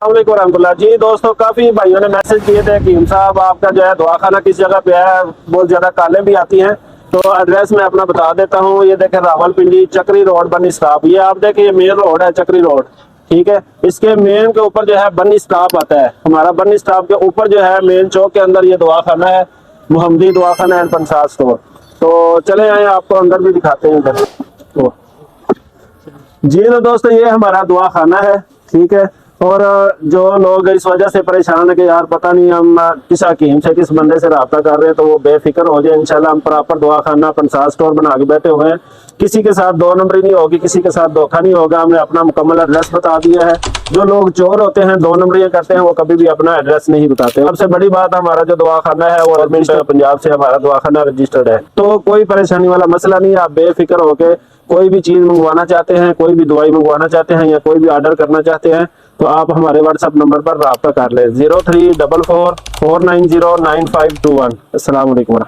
वरहमतुल्लाह जी। दोस्तों, काफी भाइयों ने मैसेज किए थे कि साहब आपका जो है दवाखाना किस जगह पे है, बहुत ज्यादा कॉलें भी आती हैं। तो एड्रेस मैं अपना बता देता हूँ। ये देखें, रावलपिंडी चक्री रोड बनी स्टॉप। ये आप देखें, ये मेन रोड है चक्री रोड, ठीक है। इसके मेन के ऊपर जो है बनी स्टॉप आता है। हमारा बनी स्टॉप के ऊपर जो है मेन चौक के अंदर ये दवाखाना है, मोहम्मदी दवाखाना एंड पंसार स्टोर। तो चले आए, आपको अंदर भी दिखाते हैं इधर। तो जी तो दोस्तों, ये हमारा दवाखाना है, ठीक है। और जो लोग इस वजह से परेशान है कि यार पता नहीं हम किस हकीम से किस बंदे से रब्ता कर रहे हैं, तो वो बेफिक्र हो जाए। इंशाल्लाह हम प्रॉपर दवाखाना पंसार स्टोर बना के बैठे हुए हैं। किसी के साथ दो नंबरी नहीं होगी, किसी के साथ धोखा नहीं होगा। हमने अपना मुकम्मल एड्रेस बता दिया है। जो लोग चोर होते हैं, दो नंबरियां करते हैं, वो कभी भी अपना एड्रेस नहीं बताते। सबसे बड़ी बात, हमारा जो दवाखाना है वो गवर्नमेंट पंजाब से हमारा दवाखाना रजिस्टर्ड है। तो कोई परेशानी वाला मसला नहीं है। आप बेफिक्र होकर कोई भी चीज मंगवाना चाहते हैं, कोई भी दवाई मंगवाना चाहते हैं या कोई भी ऑर्डर करना चाहते हैं, तो आप हमारे व्हाट्सएप नंबर पर रब्ता कर लें 034449099521। अस्सलाम वालेकुम।